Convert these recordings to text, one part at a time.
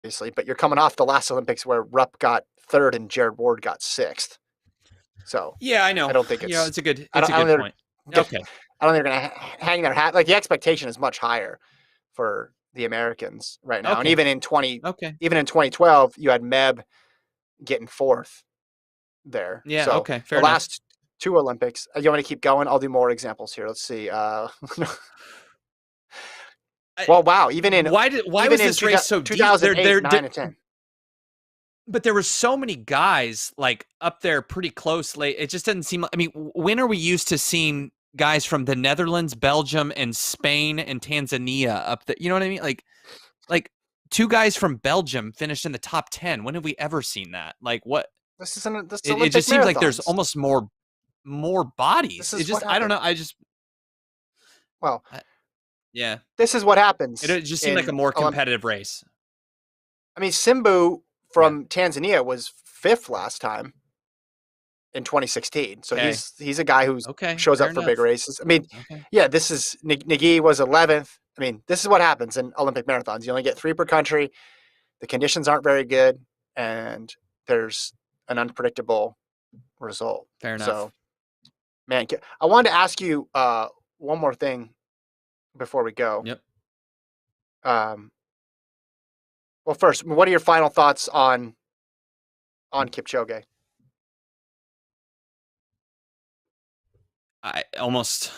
obviously, but you're coming off the last Olympics where Rupp got third and Jared Ward got sixth. So Yeah, I I know. don't think You know, it's. it's a good I it's don't. a I don't good think point. they're. Okay. I don't think they're gonna hang their hat. Like the expectation is much higher for the Americans right now, and Okay. even in Okay. 2012, you had Meb getting fourth there. Yeah, So okay. Fair the enough. last two Olympics. You want me to keep going? I'll do more examples here. Let's see. Well, wow. Why Even was in this race so deep? 2008, 9 and 10. But there were so many guys like up there pretty close late. It just doesn't seem like, I mean, when are we used to seeing guys from the Netherlands, Belgium, and Spain and Tanzania up there? You know what I mean? Like two guys from Belgium finished in the top 10. When have we ever seen that? Like what? This is It Olympic just seems like there's marathons. almost more This bodies. It is what just, I don't happens. know. Well, I, yeah, this is what happens it just seemed like a in more Olympic. competitive race. I mean, Simbu Yeah. from Tanzania was fifth last time in 2016. So Okay. he's a guy who Okay. shows Fair up for big enough. races. I mean, Okay. yeah, this is Nagy was 11th. I mean, this is what happens in Olympic marathons. You only get 3 per country. The conditions aren't very good, and there's an unpredictable result. Fair enough. So, man, I wanted to ask you one more thing before we go. Yep. Um, well, first, what are your final thoughts on Kipchoge? I almost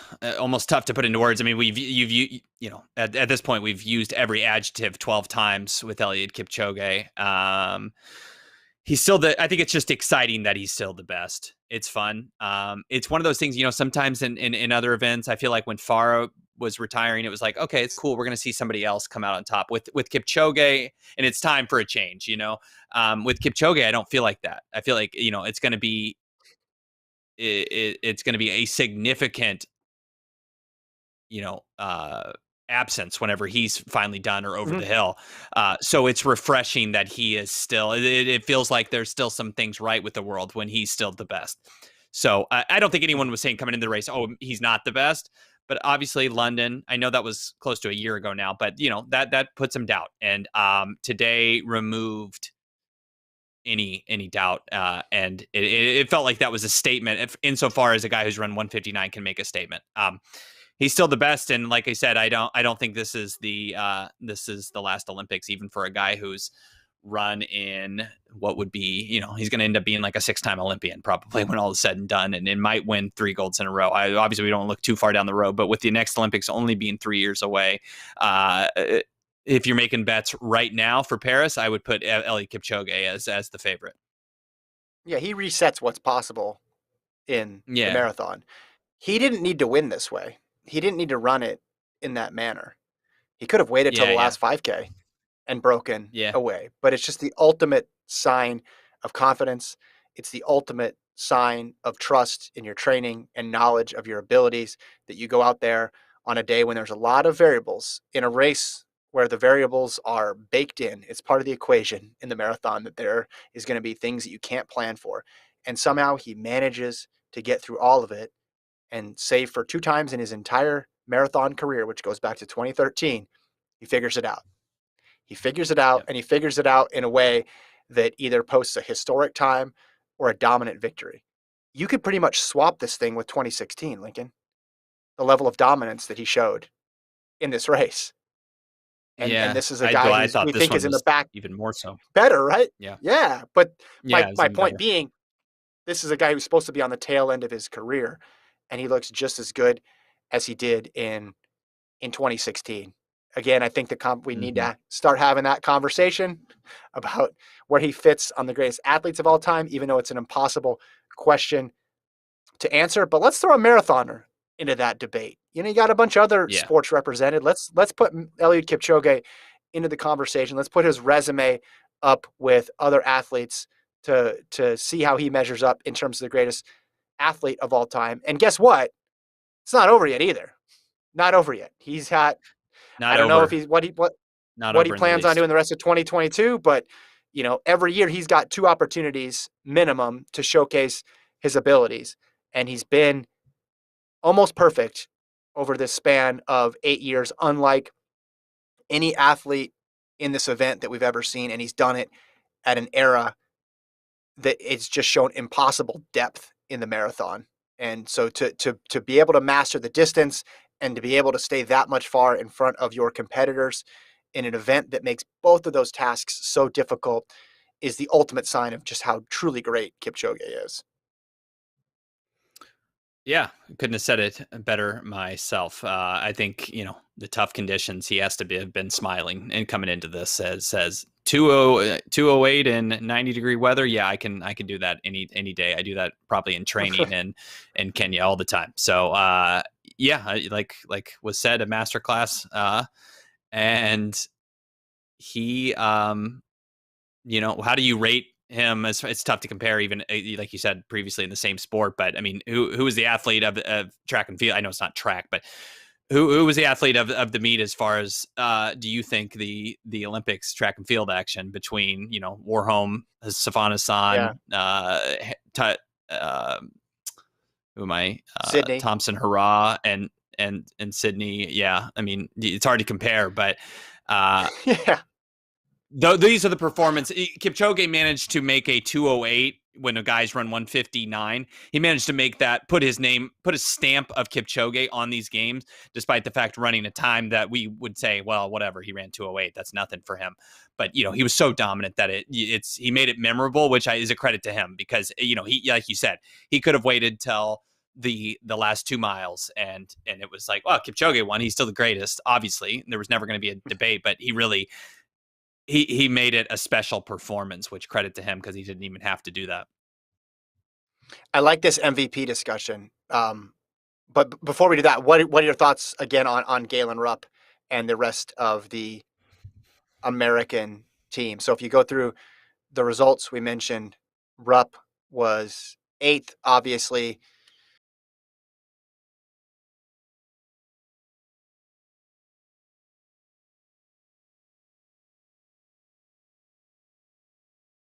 tough to put into words. I mean, you know at this point we've used every adjective 12 times with Eliud Kipchoge. He's still I think it's just exciting that he's still the best. It's fun. It's one of those things, you know, sometimes in other events, I feel like when Farah was retiring, it was like, okay, it's cool. We're going to see somebody else come out on top with Kipchoge, and it's time for a change, you know. With Kipchoge, I don't feel like that. I feel like, you know, it's going to be it's going to be a significant, you know, absence whenever he's finally done or over the hill. So it's refreshing that he is still, it feels like there's still some things right with the world when he's still the best. So I don't think anyone was saying coming into the race, oh, he's not the best. But obviously London, I know that was close to a year ago now, but you know, that puts some doubt. And today removed any doubt, and it felt like that was a statement. If insofar as a guy who's run 159 can make a statement, he's still the best. And like I said, I don't think this is the last Olympics, even for a guy who's run in what would be, you know, he's going to end up being like a 6-time Olympian probably when all is said and done, and it might win 3 golds in a row. Obviously we don't look too far down the road, but with the next Olympics only being 3 years away, if you're making bets right now for Paris, I would put Eliud Kipchoge as the favorite. Yeah, he resets what's possible in the Yeah. marathon. He didn't need to win this way. He didn't need to run it in that manner. He could have waited till Yeah. the Yeah. last 5K and broken Yeah. away. But it's just the ultimate sign of confidence. It's the ultimate sign of trust in your training and knowledge of your abilities that you go out there on a day when there's a lot of variables in a race where the variables are baked in. It's part of the equation in the marathon that there is going to be things that you can't plan for. And somehow he manages to get through all of it and save for 2 times in his entire marathon career, which goes back to 2013, he figures it out. He figures it out, Yep. and he figures it out in a way that either posts a historic time or a dominant victory. You could pretty much swap this thing with 2016, Lincoln, the level of dominance that he showed in this race. And Yeah. this is a guy I who's thought we this think is one in the was back even more so. better, right? Yeah. Yeah, but Yeah. It was my even point better. being, this is a guy who's supposed to be on the tail end of his career, and he looks just as good as he did in 2016. Again, I think we need to start having that conversation about where he fits on the greatest athletes of all time, even though it's an impossible question to answer. But let's throw a marathoner into that debate. You know, you got a bunch of other Yeah. sports represented. Let's put Eliud Kipchoge into the conversation. Let's put his resume up with other athletes to see how he measures up in terms of the greatest athlete of all time. And guess what? It's not over yet either. Not over yet. He's had I Not don't know if over. he's Not what he over in the plans on least. doing the rest of 2022, but you know, every year he's got 2 opportunities minimum to showcase his abilities, and he's been almost perfect over this span of 8 years, unlike any athlete in this event that we've ever seen, and he's done it at an era that it's just shown impossible depth in the marathon. And so to be able to master the distance and to be able to stay that much far in front of your competitors in an event that makes both of those tasks so difficult is the ultimate sign of just how truly great Kipchoge is. Yeah, couldn't have said it better myself. I think the tough conditions. He has to have been smiling and coming into this says 208 and 90-degree weather. Yeah, I can do that any day. I do that probably in training and in Kenya all the time. So yeah, like was said, a masterclass. And he how do you rate him? It's tough to compare, even like you said previously in the same sport. But I mean, who was the athlete of track and field? I know it's not track, but who was the athlete of the meet as far as do you think the Olympics track and field action between Warholm, Safana Yeah. San, who am I? Sydney. Thompson Hurrah and Sydney. Yeah, I mean it's hard to compare, but Yeah. these are the performance. Kipchoge managed to make a 208 when the guys run 159. He managed to make that, put his stamp of Kipchoge on these games, despite the fact running a time that we would say, well, whatever, he ran 208. That's nothing for him. But, he was so dominant that he made it memorable, which is a credit to him because, he, like you said, he could have waited till the last 2 miles and it was like, well, Kipchoge won. He's still the greatest, obviously. There was never going to be a debate, but he really, he made it a special performance, which credit to him because he didn't even have to do that. I like this MVP discussion. But before we do that, what are your thoughts again on Galen Rupp and the rest of the American team? So if you go through the results we mentioned, Rupp was eighth, obviously